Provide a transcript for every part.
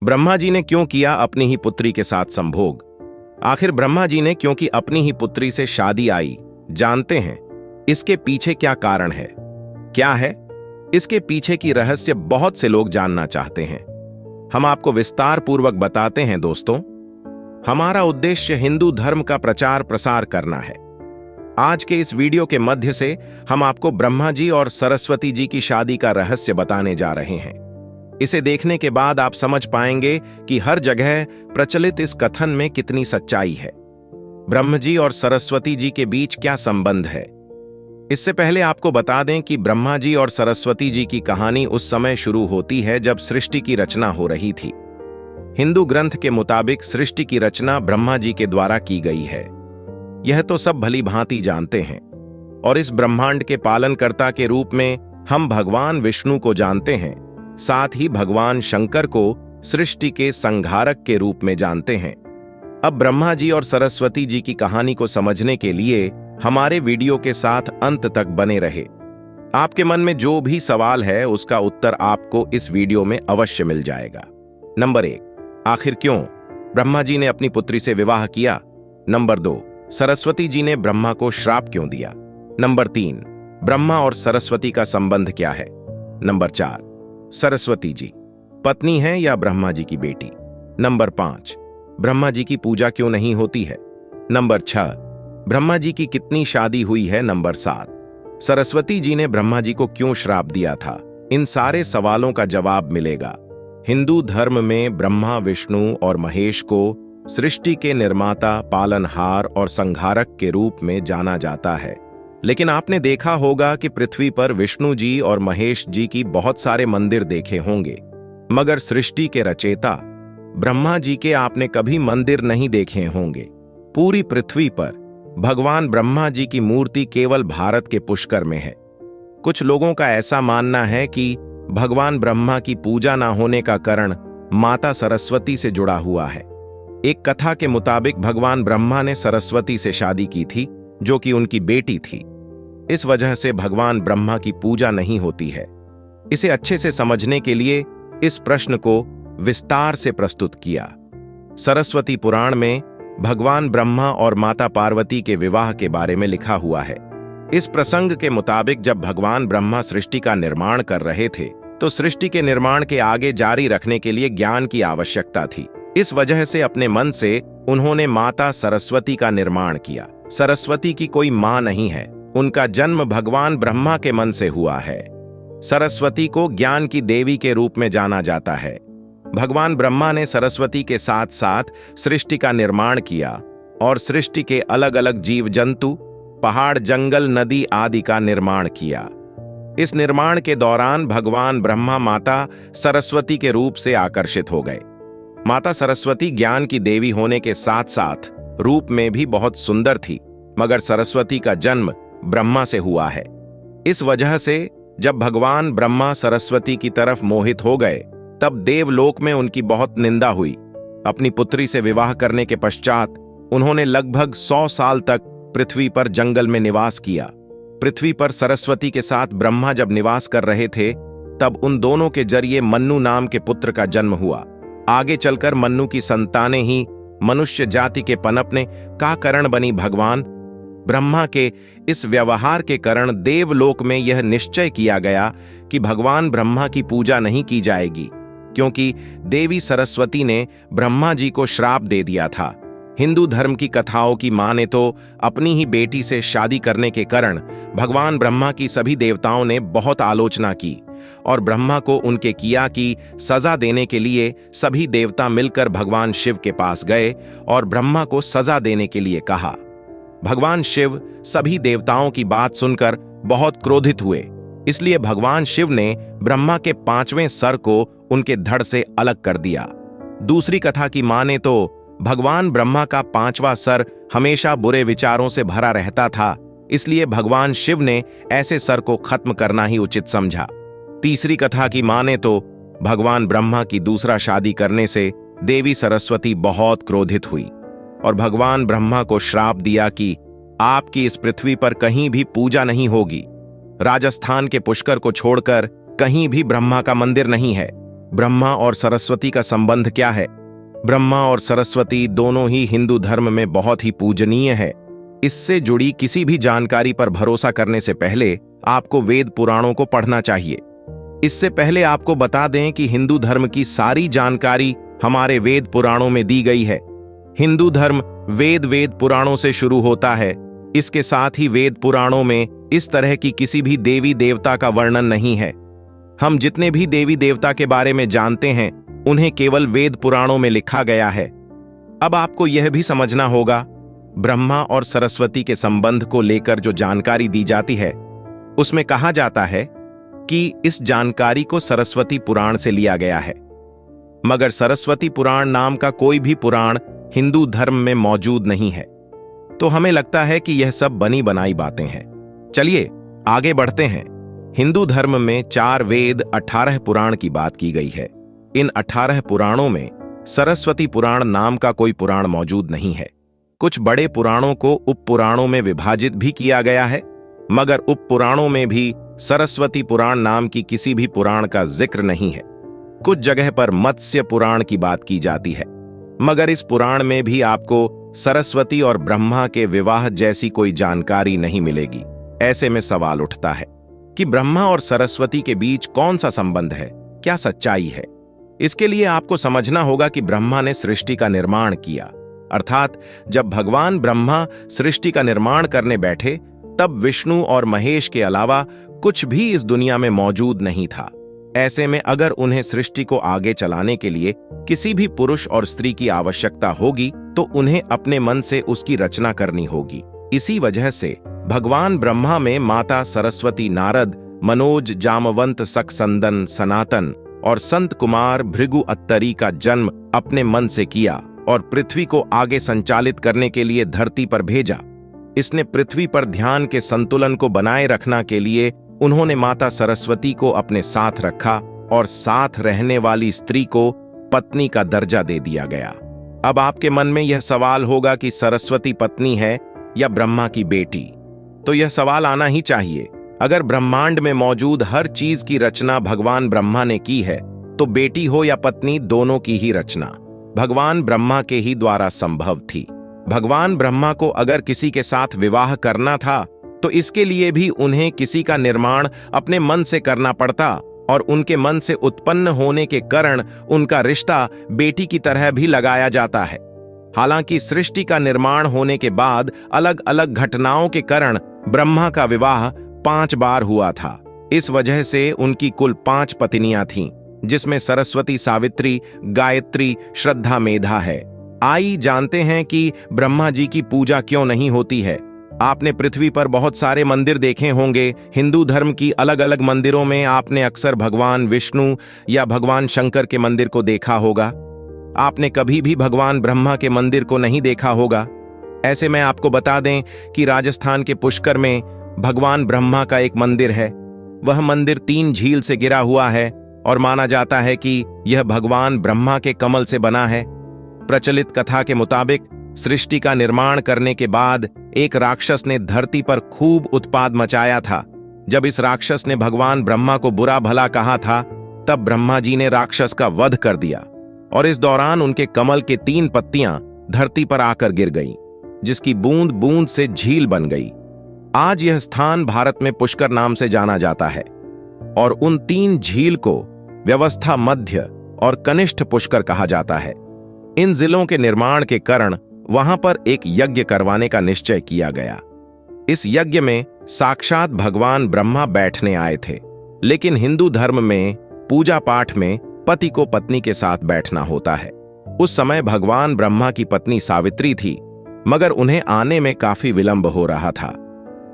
ब्रह्मा जी ने क्यों किया अपनी ही पुत्री के साथ संभोग? आखिर ब्रह्मा जी ने क्योंकि अपनी ही पुत्री से शादी आई, जानते हैं इसके पीछे क्या कारण है? क्या है इसके पीछे की रहस्य? बहुत से लोग जानना चाहते हैं। हम आपको विस्तार पूर्वक बताते हैं दोस्तों। हमारा उद्देश्य हिंदू धर्म का प्रचार प्रसार करना है। आज के इस वीडियो के मध्य से हम आपको ब्रह्मा जी और सरस्वती जी की शादी का रहस्य बताने जा रहे हैं। इसे देखने के बाद आप समझ पाएंगे कि हर जगह प्रचलित इस कथन में कितनी सच्चाई है। ब्रह्मा जी और सरस्वती जी के बीच क्या संबंध है? इससे पहले आपको बता दें कि ब्रह्मा जी और सरस्वती जी की कहानी उस समय शुरू होती है जब सृष्टि की रचना हो रही थी। हिंदू ग्रंथ के मुताबिक सृष्टि की रचना ब्रह्मा जी के द्वारा की गई है। यह तो सब भली भांति जानते हैं। और इस ब्रह्मांड के पालनकर्ता के रूप में हम भगवान विष्णु को जानते हैं, साथ ही भगवान शंकर को सृष्टि के संहारक के रूप में जानते हैं। अब ब्रह्मा जी और सरस्वती जी की कहानी को समझने के लिए हमारे वीडियो के साथ अंत तक बने रहे। आपके मन में जो भी सवाल है उसका उत्तर आपको इस वीडियो में अवश्य मिल जाएगा। नंबर 1, आखिर क्यों ब्रह्मा जी ने अपनी पुत्री से विवाह किया? नंबर 2, सरस्वती जी ने ब्रह्मा को श्राप क्यों दिया? नंबर 3, ब्रह्मा और सरस्वती का संबंध क्या है? नंबर 4, सरस्वती जी पत्नी है या ब्रह्मा जी की बेटी? नंबर 5, ब्रह्मा जी की पूजा क्यों नहीं होती है? नंबर 6, ब्रह्मा जी की कितनी शादी हुई है? नंबर 7, सरस्वती जी ने ब्रह्मा जी को क्यों श्राप दिया था? इन सारे सवालों का जवाब मिलेगा। हिंदू धर्म में ब्रह्मा, विष्णु और महेश को सृष्टि के निर्माता, पालनहार और संहारक के रूप में जाना जाता है। लेकिन आपने देखा होगा कि पृथ्वी पर विष्णु जी और महेश जी की बहुत सारे मंदिर देखे होंगे, मगर सृष्टि के रचयिता ब्रह्मा जी के आपने कभी मंदिर नहीं देखे होंगे। पूरी पृथ्वी पर भगवान ब्रह्मा जी की मूर्ति केवल भारत के पुष्कर में है। कुछ लोगों का ऐसा मानना है कि भगवान ब्रह्मा की पूजा न होने का कारण माता सरस्वती से जुड़ा हुआ है। एक कथा के मुताबिक भगवान ब्रह्मा ने सरस्वती से शादी की थी, जो कि उनकी बेटी थी। इस वजह से भगवान ब्रह्मा की पूजा नहीं होती है। इसे अच्छे से समझने के लिए इस प्रश्न को विस्तार से प्रस्तुत किया। सरस्वती पुराण में भगवान ब्रह्मा और माता पार्वती के विवाह के बारे में लिखा हुआ है। इस प्रसंग के मुताबिक जब भगवान ब्रह्मा सृष्टि का निर्माण कर रहे थे, तो सृष्टि के निर्माण के आगे जारी रखने के लिए ज्ञान की आवश्यकता थी। इस वजह से अपने मन से उन्होंने माता सरस्वती का निर्माण किया। सरस्वती की कोई मां नहीं है, उनका जन्म भगवान ब्रह्मा के मन से हुआ है। सरस्वती को ज्ञान की देवी के रूप में जाना जाता है। भगवान ब्रह्मा ने सरस्वती के साथ साथ सृष्टि का निर्माण किया और सृष्टि के अलग अलग जीव जंतु, पहाड़, जंगल, नदी आदि का निर्माण किया। इस निर्माण के दौरान भगवान ब्रह्मा माता सरस्वती के रूप से आकर्षित हो गए। माता सरस्वती ज्ञान की देवी होने के साथ साथ रूप में भी बहुत सुंदर थी, मगर सरस्वती का जन्म ब्रह्मा से हुआ है। इस वजह से जब भगवान ब्रह्मा सरस्वती की तरफ मोहित हो गए, तब देवलोक में उनकी बहुत निंदा हुई। अपनी पुत्री से विवाह करने के पश्चात उन्होंने लगभग 100 साल तक पृथ्वी पर जंगल में निवास किया। पृथ्वी पर सरस्वती के साथ ब्रह्मा जब निवास कर रहे थे, तब उन दोनों के जरिए मन्नु नाम के पुत्र का जन्म हुआ। आगे चलकर मन्नु की संतानें ही मनुष्य जाति के पनपने का कारण बनी। भगवान ब्रह्मा के इस व्यवहार के कारण देवलोक में यह निश्चय किया गया कि भगवान ब्रह्मा की पूजा नहीं की जाएगी, क्योंकि देवी सरस्वती ने ब्रह्मा जी को श्राप दे दिया था। हिंदू धर्म की कथाओं की माने तो अपनी ही बेटी से शादी करने के कारण भगवान ब्रह्मा की सभी देवताओं ने बहुत आलोचना की और ब्रह्मा को उनके किया की सजा देने के लिए सभी देवता मिलकर भगवान शिव के पास गए और ब्रह्मा को सजा देने के लिए कहा। भगवान शिव सभी देवताओं की बात सुनकर बहुत क्रोधित हुए, इसलिए भगवान शिव ने ब्रह्मा के 5वें सर को उनके धड़ से अलग कर दिया। दूसरी कथा की माने तो भगवान ब्रह्मा का 5वां सर हमेशा बुरे विचारों से भरा रहता था, इसलिए भगवान शिव ने ऐसे सर को खत्म करना ही उचित समझा। तीसरी कथा की माने तो भगवान ब्रह्मा की दूसरा शादी करने से देवी सरस्वती बहुत क्रोधित हुई और भगवान ब्रह्मा को श्राप दिया कि आपकी इस पृथ्वी पर कहीं भी पूजा नहीं होगी। राजस्थान के पुष्कर को छोड़कर कहीं भी ब्रह्मा का मंदिर नहीं है। ब्रह्मा और सरस्वती का संबंध क्या है? ब्रह्मा और सरस्वती दोनों ही हिंदू धर्म में बहुत ही पूजनीय है। इससे जुड़ी किसी भी जानकारी पर भरोसा करने से पहले आपको वेद पुराणों को पढ़ना चाहिए। इससे पहले आपको बता दें कि हिंदू धर्म की सारी जानकारी हमारे वेद पुराणों में दी गई है। हिंदू धर्म वेद पुराणों से शुरू होता है। इसके साथ ही वेद पुराणों में इस तरह की किसी भी देवी देवता का वर्णन नहीं है। हम जितने भी देवी देवता के बारे में जानते हैं उन्हें केवल वेद पुराणों में लिखा गया है। अब आपको यह भी समझना होगा, ब्रह्मा और सरस्वती के संबंध को लेकर जो जानकारी दी जाती है उसमें कहा जाता है कि इस जानकारी को सरस्वती पुराण से लिया गया है, मगर सरस्वती पुराण नाम का कोई भी पुराण हिंदू धर्म में मौजूद नहीं है। तो हमें लगता है कि यह सब बनी बनाई बातें हैं। चलिए आगे बढ़ते हैं। हिंदू धर्म में 4 वेद 18 पुराण की बात की गई है। इन 18 पुराणों में सरस्वती पुराण नाम का कोई पुराण मौजूद नहीं है। कुछ बड़े पुराणों को उप पुराणों में विभाजित भी किया गया है, मगर उप पुराणों में भी सरस्वती पुराण नाम की किसी भी पुराण का जिक्र नहीं है। कुछ जगह पर मत्स्य पुराण की बात की जाती है, मगर इस पुराण में भी आपको सरस्वती और ब्रह्मा के विवाह जैसी कोई जानकारी नहीं मिलेगी। ऐसे में सवाल उठता है कि ब्रह्मा और सरस्वती के बीच कौन सा संबंध है, क्या सच्चाई है? इसके लिए आपको समझना होगा कि ब्रह्मा ने सृष्टि का निर्माण किया, अर्थात जब भगवान ब्रह्मा सृष्टि का निर्माण करने बैठे तब विष्णु और महेश के अलावा कुछ भी इस दुनिया में मौजूद नहीं था। ऐसे में अगर उन्हें सृष्टि को आगे चलाने के लिए किसी भी पुरुष और स्त्री की आवश्यकता होगी तो उन्हें अपने मन से उसकी रचना करनी होगी। इसी वजह से भगवान ब्रह्मा में माता सरस्वती, नारद, मनोज, जामवंत, सक्संदन, सनातन और संत कुमार भृगु अत्तरी का जन्म अपने मन से किया और पृथ्वी को आगे संचालित करने के लिए धरती पर भेजा। इसने पृथ्वी पर ध्यान के संतुलन को बनाए रखना के लिए उन्होंने माता सरस्वती को अपने साथ रखा और साथ रहने वाली स्त्री को पत्नी का दर्जा दे दिया गया। अब आपके मन में यह सवाल होगा कि सरस्वती पत्नी है या ब्रह्मा की बेटी? तो यह सवाल आना ही चाहिए। अगर ब्रह्मांड में मौजूद हर चीज की रचना भगवान ब्रह्मा ने की है तो बेटी हो या पत्नी, दोनों की ही रचना भगवान ब्रह्मा के ही द्वारा संभव थी। भगवान ब्रह्मा को अगर किसी के साथ विवाह करना था तो इसके लिए भी उन्हें किसी का निर्माण अपने मन से करना पड़ता और उनके मन से उत्पन्न होने के कारण उनका रिश्ता बेटी की तरह भी लगाया जाता है। हालांकि सृष्टि का निर्माण होने के बाद अलग अलग घटनाओं के कारण ब्रह्मा का विवाह 5 बार हुआ था। इस वजह से उनकी कुल 5 पत्नियां थीं, जिसमें सरस्वती, सावित्री, गायत्री, श्रद्धा, मेधा है। आइए जानते हैं कि ब्रह्मा जी की पूजा क्यों नहीं होती है। आपने पृथ्वी पर बहुत सारे मंदिर देखे होंगे। हिंदू धर्म की अलग अलग मंदिरों में आपने अक्सर भगवान विष्णु या भगवान शंकर के मंदिर को देखा होगा। आपने कभी भी भगवान ब्रह्मा के मंदिर को नहीं देखा होगा। ऐसे में आपको बता दें कि राजस्थान के पुष्कर में भगवान ब्रह्मा का एक मंदिर है। वह मंदिर 3 झील से घिरा हुआ है और माना जाता है कि यह भगवान ब्रह्मा के कमल से बना है। प्रचलित कथा के मुताबिक सृष्टि का निर्माण करने के बाद एक राक्षस ने धरती पर खूब उत्पात मचाया था। जब इस राक्षस ने भगवान ब्रह्मा को बुरा भला कहा था तब ब्रह्मा जी ने राक्षस का वध कर दिया और इस दौरान उनके कमल के 3 पत्तियां धरती पर आकर गिर गईं, जिसकी बूंद बूंद से झील बन गई। आज यह स्थान भारत में पुष्कर नाम से जाना जाता है और उन 3 झील को व्यवस्था, मध्य और कनिष्ठ पुष्कर कहा जाता है। इन जिलों के निर्माण के कारण वहां पर एक यज्ञ करवाने का निश्चय किया गया। इस यज्ञ में साक्षात भगवान ब्रह्मा बैठने आए थे, लेकिन हिंदू धर्म में पूजा पाठ में पति को पत्नी के साथ बैठना होता है। उस समय भगवान ब्रह्मा की पत्नी सावित्री थी, मगर उन्हें आने में काफी विलंब हो रहा था।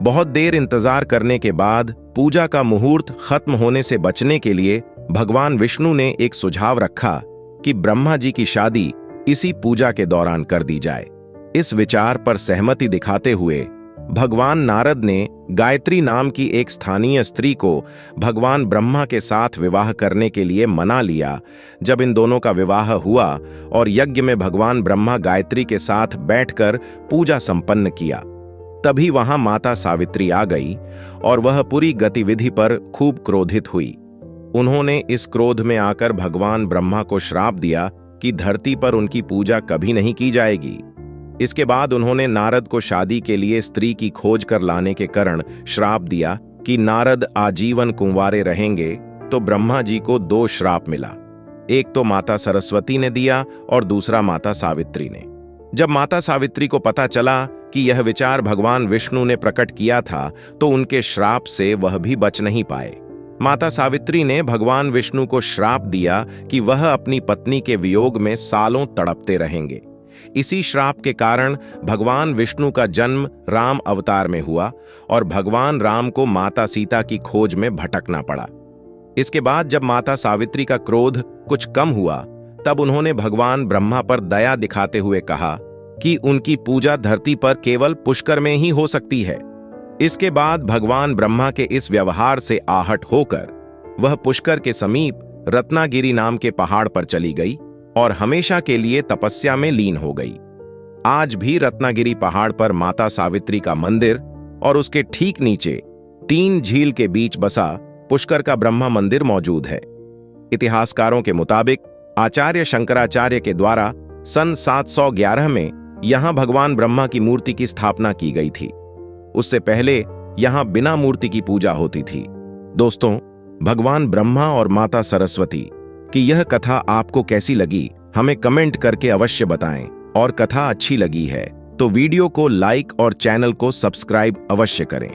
बहुत देर इंतजार करने के बाद पूजा का मुहूर्त खत्म होने से बचने के लिए भगवान विष्णु ने एक सुझाव रखा कि ब्रह्मा जी की शादी इसी पूजा के दौरान कर दी जाए। इस विचार पर सहमति दिखाते हुए भगवान नारद ने गायत्री नाम की एक स्थानीय स्त्री को भगवान ब्रह्मा के साथ विवाह करने के लिए मना लिया। जब इन दोनों का विवाह हुआ और यज्ञ में भगवान ब्रह्मा गायत्री के साथ बैठकर पूजा संपन्न किया, तभी वहां माता सावित्री आ गई और वह पूरी गतिविधि पर खूब क्रोधित हुई। उन्होंने इस क्रोध में आकर भगवान ब्रह्मा को श्राप दिया कि धरती पर उनकी पूजा कभी नहीं की जाएगी। इसके बाद उन्होंने नारद को शादी के लिए स्त्री की खोज कर लाने के कारण श्राप दिया कि नारद आजीवन कुंवारे रहेंगे। तो ब्रह्मा जी को 2 श्राप मिला, एक तो माता सरस्वती ने दिया और दूसरा माता सावित्री ने। जब माता सावित्री को पता चला कि यह विचार भगवान विष्णु ने प्रकट किया था तो उनके श्राप से वह भी बच नहीं पाए। माता सावित्री ने भगवान विष्णु को श्राप दिया कि वह अपनी पत्नी के वियोग में सालों तड़पते रहेंगे। इसी श्राप के कारण भगवान विष्णु का जन्म राम अवतार में हुआ और भगवान राम को माता सीता की खोज में भटकना पड़ा। इसके बाद जब माता सावित्री का क्रोध कुछ कम हुआ तब उन्होंने भगवान ब्रह्मा पर दया दिखाते हुए कहा कि उनकी पूजा धरती पर केवल पुष्कर में ही हो सकती है। इसके बाद भगवान ब्रह्मा के इस व्यवहार से आहट होकर वह पुष्कर के समीप रत्नागिरी नाम के पहाड़ पर चली गई और हमेशा के लिए तपस्या में लीन हो गई। आज भी रत्नागिरी पहाड़ पर माता सावित्री का मंदिर और उसके ठीक नीचे 3 झील के बीच बसा पुष्कर का ब्रह्मा मंदिर मौजूद है। इतिहासकारों के मुताबिक आचार्य शंकराचार्य के द्वारा सन 711 में यहां भगवान ब्रह्मा की मूर्ति की स्थापना की गई थी। उससे पहले यहां बिना मूर्ति की पूजा होती थी। दोस्तों, भगवान ब्रह्मा और माता सरस्वती की यह कथा आपको कैसी लगी हमें कमेंट करके अवश्य बताएं। और कथा अच्छी लगी है तो वीडियो को लाइक और चैनल को सब्सक्राइब अवश्य करें।